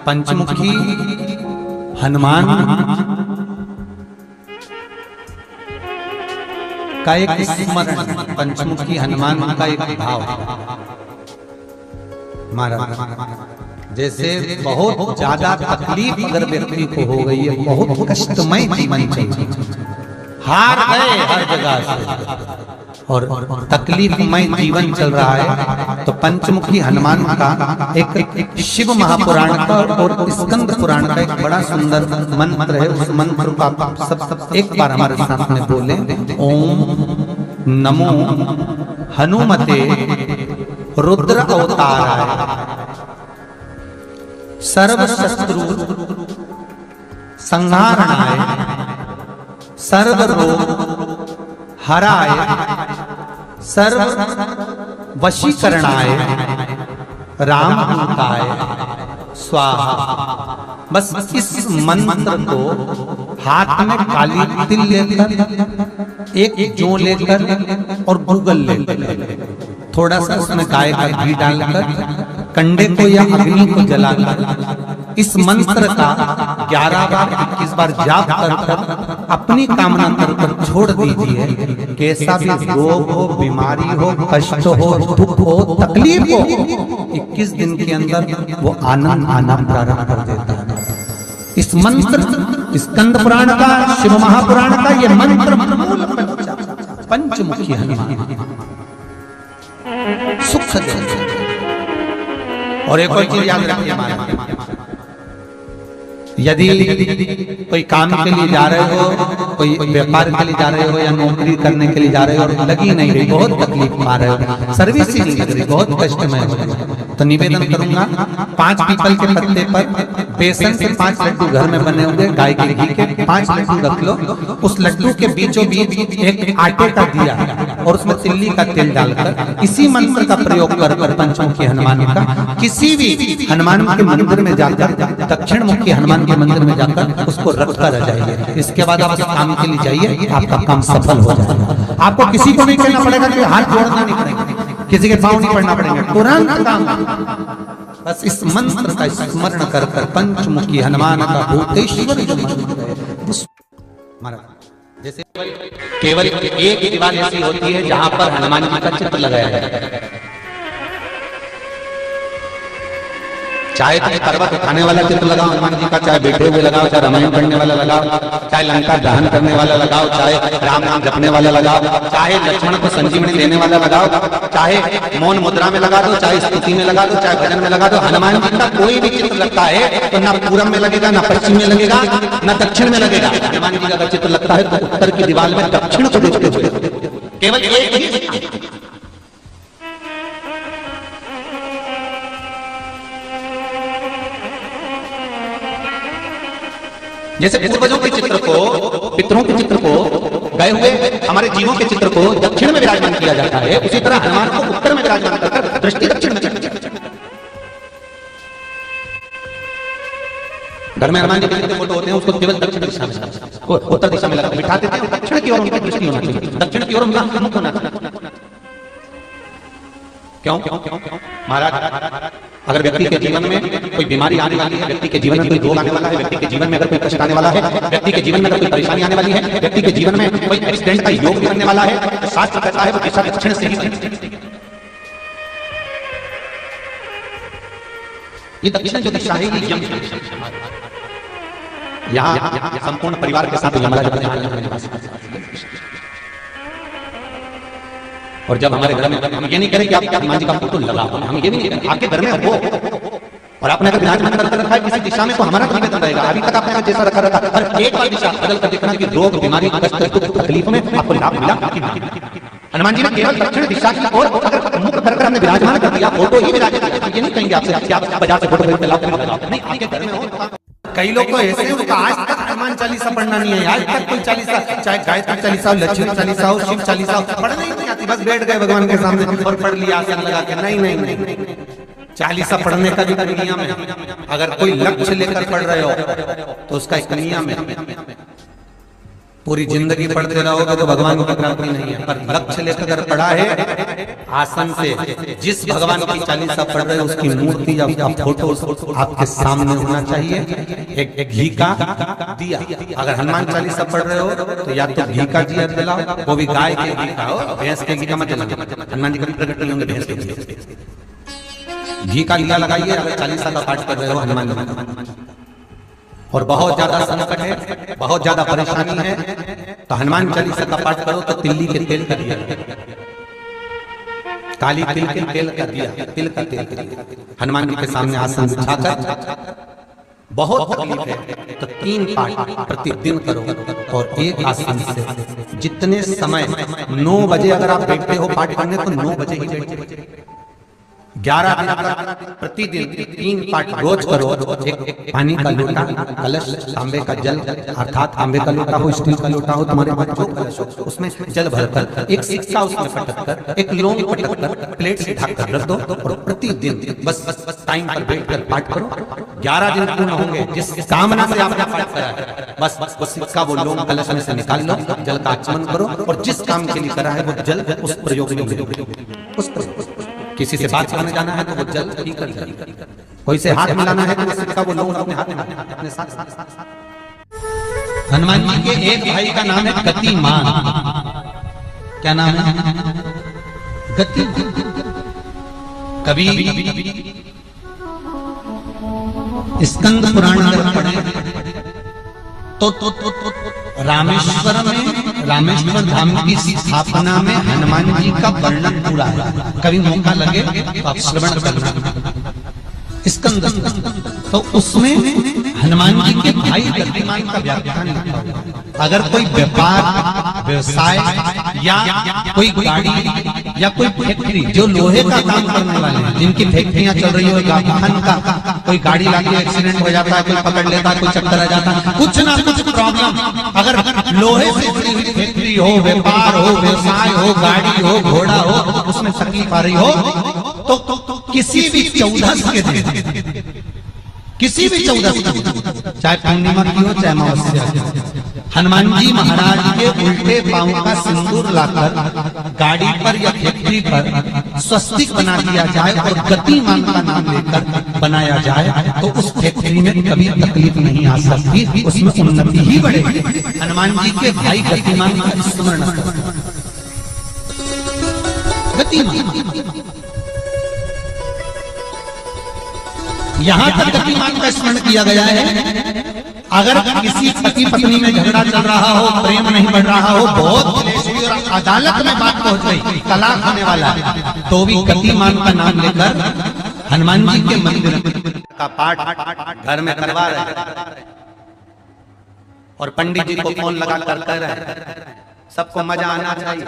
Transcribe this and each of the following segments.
पंचमुखी हनुमान का एक स्मरण, पंचमुखी हनुमान का एक भाव महाराज। जैसे बहुत ज्यादा तकलीफ अगर व्यक्ति को हो गई है, बहुत कष्टमय जीवन चल रहा है, हार गए हर जगह से और तकलीफमय जीवन चल रहा है, तो पंचमुखी हनुमान का एक शिव महापुराण का और स्कंद पुराण का एक बड़ा सुंदर मंत्र है। उस मंत्र को आप सब एक बार हमारे साथ में बोले। ओम नमो हनुमते रुद्र अवताराय सर्व शत्रु संहारणाय सर्व रोग हराय सर्व वशीकरणाय रामदूताय स्वाहा। बस इस मंत्र को हाथ में काली तिल लेकर, एक जौ लेकर और गूगल लेकर, थोड़ा सा उसमें गाय का घी डालकर, कंडे को या अग्नि को जलाकर इस मंत्र का 11 बार 21 बार जाप कर अपनी कामना कर छोड़ दीजिए। कैसा भी रोग हो, बीमारी हो, कष्ट हो, दुख हो, तकलीफ हो, 21 दिन के अंदर वो आनंद आना प्रारंभ कर देता है। इस मंत्र स्कंद पुराण का, शिव महापुराण का ये मंत्र मूल पंचमुखी हनुमान सुख दे। और एक और चीज याद रखिए हमारे, यदि कोई काम के लिए जा रहे हो, कोई व्यापार के लिए जा रहे हो या नौकरी करने के लिए जा रहे हो और लगी नहीं रही, बहुत तकलीफ पा रहे हो, सर्विस ही नहीं लग रही, बहुत कष्टमय हो रही, तो निवेदन करूंगा 5 पीपल के पत्ते पर बेसन से 5 लड्डू घर में बने होंगे, गाय के घी के 5 लड्डू रख लो, उस लड्डू के बीचों बीच एक आटे का दिया और उसमें तिल्ली का तेल डालकर इसी मंत्र का प्रयोग कर पंचमुखी हनुमान का किसी भी हनुमान के मंदिर में जाकर, दक्षिण मुखी हनुमान के मंदिर में जाकर उसको रखकर आ जाइए। इसके बाद आप काम के लिए जाइए, आपका काम सफल हो जाएगा। आपको किसी को नहीं कहना पड़ेगा कि हाथ जोड़ना नहीं पड़ेगा, किसी के पांव नहीं पड़ना पड़ेगा, तुरंत काम। बस इस मंत्र का स्मरण कर पंचमुखी हनुमान का भूतेश्वर जो मंत्र है, जैसे केवल एक दीवार ऐसी होती है जहां पर हनुमान जी का चित्र लगाया जाता है। चाहे तो पर्वत उठाने वाला चित्र लगाओ हनुमान जी का, चाहे बैठे हुए लगाओ, चाहे रामायण पढ़ने वाला लगाओ, चाहे लंका दहन करने वाला लगाओ, चाहे राम नाम जपने वाला लगाओ, चाहे लक्ष्मण को संजीवनी देने वाला लगाओ, चाहे मौन मुद्रा में लगा दो, चाहे स्तुति में लगा दो, चाहे भजन में लगा दो। हनुमान जी का कोई भी चित्र लगता है तो ना पूरब में लगेगा, ना पश्चिम में लगेगा, ना दक्षिण में लगेगा। हनुमान जी का चित्र लगता है तो उत्तर की दीवार में दक्षिण को देखते हुए केवल एक ही। जैसे पूर्वजों के चित्र को, पितरों के चित्र को, गए हुए हमारे जीवों के चित्र को दक्षिण में विराजमान किया जाता है, उसी तरह हनुमान को उत्तर में विराजमान कर दृष्टि दक्षिण में। घर में हनुमान जी के फोटो होते हैं, उसको केवल दक्षिण दिशा में, उत्तर दिशा में लगा बिठा देते हैं। दक्षिण की ओर उनकी दृष्टि होना चाहिए, दक्षिण की ओर उनका मुख होना चाहिए। क्यों महाराज? अगर व्यक्ति के जीवन में कोई बीमारी आने वाली है, व्यक्ति के जीवन में कोई रोग आने वाला है, व्यक्ति के जीवन में अगर कोई कष्ट आने वाला है, व्यक्ति के जीवन में अगर कोई परेशानी आने वाली है, व्यक्ति के जीवन में कोई एक्सीडेंट का योग बनने वाला है, तो शास्त्र कहता है वो दिशा दक्षिण से ही बने। ये दक्षिण जो दिशा है ये यम यहाँ संपूर्ण परिवार के साथ और जब हमारे घर में हम ये नहीं करें कि आप हनुमान जी का फोटो लगाओ, हम ये भी नहीं करें, आपके घर में हो और आपने अगर विराजमान कर रखा है किसी दिशा में तो हमारा निवेदन रहेगा। अभी तक आपने जैसा रखा और एक बार दिशा बदल कर देखना कि रोग बीमारी कष्ट तकलीफ में आपको लाभ मिला। हनुमान जी ने केवल दक्षिण दिशा की ओर अगर मुख करके हमने विराजमान कर दिया, फोटो ही विराजमान किया, ये नहीं कहेंगे आपसे आप बाजार से फोटो खरीद लाओ, नहीं, आपके घर में हो। कई लोग को ऐसे हैं उनका आज तक हनुमान चालीसा पढ़ना नहीं है, आज तक कोई चालीसा, चाहे गायत्री चालीसा हो, लक्ष्मी चालीसा हो, शिव चालीसा हो, पढ़ना ही नहीं आती, बस बैठ गए भगवान के सामने और पढ़ लिया आसन लगा के। नहीं नहीं नहीं, चालीसा पढ़ने का भी नियम है। अगर कोई लक्ष्य लेकर पढ़ रहे हो तो उसका एक नियम है, पूरी जिंदगी पढ़ते रहोगे तो भगवान की प्राप्ति नहीं है, पर लक्ष्य लेकर अगर पढ़ा है आसन से, जिस भगवान की चालीसा पढ़ रहे हो उसकी मूर्ति या उसका फोटो आपके सामने होना चाहिए। एक घी का दिया, अगर हनुमान चालीसा पढ़ रहे हो तो या तो घी का दिया जलाओ, वो भी गाय के घी का हो, भैंस के घी का मत जलाओ, हनुमान जी कभी प्रकट नहीं होंगे भैंस के घी का दिया लगाइए अगर चालीसा का पाठ कर रहे हो हनुमान जी। और बहुत ज्यादा संकट है, बहुत ज्यादा परेशानी है, तो हनुमान चालीसा का पाठ करो तो तिल्ली के तेल का दिया, काली तिल के तेल का दिया, तिल का तेल हनुमान जी के सामने आसन बिछाकर, बहुत तकलीफ है तो 3 पाठ प्रतिदिन करो। और एक आसन से जितने समय 9 बजे अगर आप बैठते हो पाठ करने तो 9 बजे ही बैठे, 11 दिन तक प्रतिदिन 3 पाठ रोज करो। एक पानी का लोटा, कलश, तांबे का जल अर्थात तांबे का लोटा हो, स्टील का लोटा हो, तुम्हारे पास जो कलश हो उसमें जल भरकर, एक सिक्का उसमें पटक कर, एक लौंग पटक कर प्लेट से ढक कर रख दो और प्रतिदिन बस टाइम पर बैठकर पाठ करो। 11 दिन पूर्ण होंगे, जिस कामना से आपने पाठ करा है बस वो सिक्का वो लौंग कलश में से निकाल लो, जल का आचमन करो और जिस काम के लिए करा है वो जल उस प्रयोग में, किसी से बात करने जाना है तो वो जल ही कर जाए, कोई से हाथ मिलाना है तो वो सिक्का वो लोग अपने हाथ में अपने साथ। हनुमान जी के एक भाई का नाम है गतिमान। क्या नाम है? गति। कभी स्कंद पुराण अगर पढ़े तो रामेश्वर धाम की स्थापना में हनुमान जी का वर्णन पूरा है। कभी मौका लगे तो आप श्रवण करना। स्कंद तो उसमें हनुमान जी के भाई गतिमान का व्याख्यान लिखा हुआ। अगर कोई व्यापार व्यवसाय या कोई गाड़ी या कोई फैक्ट्री जो लोहे का काम करने वाले हैं, जिनकी फैक्ट्रियां चल रही हो, वाहन का कोई गाड़ी लाके एक्सीडेंट हो जाता है, कोई पकड़ लेता है, कोई चक्कर आ जाता है, कुछ ना कुछ प्रॉब्लम, अगर लोहे से जुड़ी हुई फैक्ट्री हो, व्यापार हो, व्यवसाय हो, गाड़ी हो, घोड़ा हो, उसमें तकलीफ आ रही हो तो किसी भी 14 के दिन, किसी भी 14 चाहे पूर्णिमा की हो चाहे अमावस्या, हनुमान जी महाराज के उल्टे पांव का सिंदूर लाकर गाड़ी पर या फैक्ट्री पर स्वस्तिक बना दिया जाए और गतिमान का नाम लेकर बनाया जाए तो उस फैक्ट्री में कभी तकलीफ नहीं आ सकती, उसमें उन्नति ही बढ़ेगी। हनुमान जी के भाई गतिमान का स्मरण गतिमान, यहाँ तक गतिमान का स्मरण किया गया है। अगर किसी पति पत्नी में झगड़ा चल रहा हो, प्रेम नहीं बढ़ रहा हो, बहुत अदालत में बात पहुंच गई, तलाक होने वाला है, तो भी गतिमान का नाम लेकर हनुमान जी के मंदिर का पाठ घर में करवा रहे और पंडित जी को फोन लगा कर कह रहे हैं सबको मजा आना चाहिए।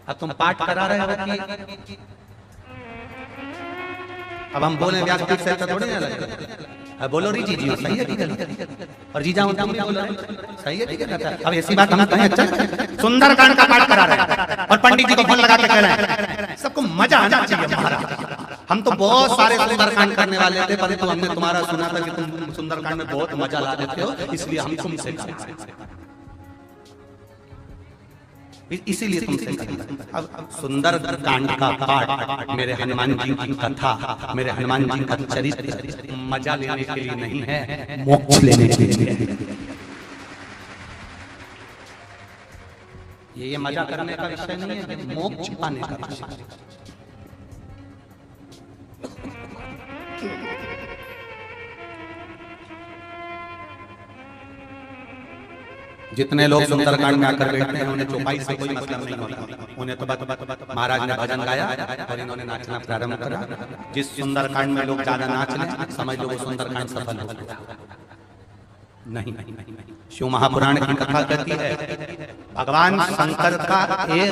अब तुम पाठ करा रहे हो कि अब हम बोले व्यासपीठ से थोड़ी ना लगे, अब बोलो री जी जी सही है ठीक है, और जीजा होता है बोलो सही है ठीक है। अब ऐसी बात हम कहें अच्छा सुंदरकांड का पाठ करा रहे हैं और पंडित जी को फोन लगा के कह रहे हैं सबको मजा आना चाहिए महाराज। हम तो बहुत सारे सुंदरकांड करने वाले थे, परंतु हमने तुम्हारा सुना था कि तुम सुंदरकांड में बहुत मजा ला देते हो, इसलिए हम तुमसे इसीलिए तुमसे अब सुंदर कांड का पाठ, मेरे हनुमान जी की कथा, मेरे हनुमान जी का चरित्र मजा लेने के लिए नहीं है, मोक्ष लेने के लिए। ये मजा करने का विषय नहीं है, मोक्ष पाने का विषय। जितने लोग सुंदरकांड में आकर बैठते हैं उन्हें चौपाई से कोई मतलब नहीं होता, उन्हें तो महाराज ने भजन गाया और इन्होंने नाचना प्रारंभ करा। जिस सुंदरकांड में लोग ज्यादा नाच लें समझ लो वो सुंदरकांड सफल हो गया। नहीं, शिव महापुराण की कथा कहती है भगवान शंकर का एक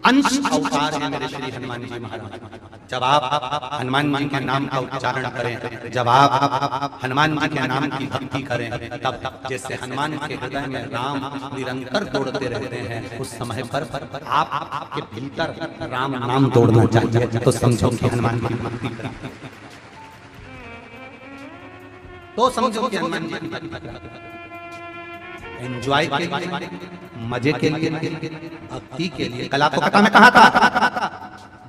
अंश अवतार है मेरे श्री हनुमान जी महाराज। जब आप हनुमान जी के नाम का उच्चारण करें, जब आप हनुमान जी के नाम की भक्ति करें, तब जैसे हनुमान के हृदय में राम निरंतर दौड़ते रहते हैं, उस समय पर आपके भीतर राम नाम दौड़ना चाहिए। तो समझो कि हनुमान जी की भक्ति करें, तो समझो कि हनुमान जी की भक्ति करें। एंजॉय के लिए, मजे के लिए, भक्ति के लिए। कल आपको कथा में कहा था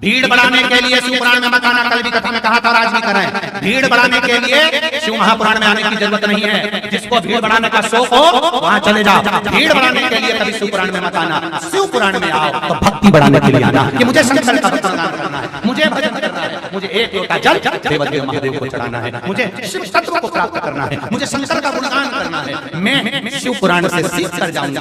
भीड़ बढ़ाने के लिए शिव पुराण में मत आना, कल भी कथा में कहा था और आज भी कर रहे हैं। भीड़ बढ़ाने के लिए शिव महापुराण में आने की जरूरत नहीं है। जिसको भीड़ बढ़ाने का शौक हो वहां चले जाओ। भीड़ बढ़ाने के लिए कभी शिव पुराण में मत आना, शिव पुराण में आओ तो भक्ति बढ़ाने के लिए आना कि मुझे शंकर का भजन करना है, मुझे भजन करना है, मुझे एक लोटा जल देवदेव महादेव को चढ़ाना है, मुझे शिव तत्व को प्राप्त करना है, मुझे शंकर का गुणगान करना है। मैं शिव पुराण से सीख कर जाऊंगा।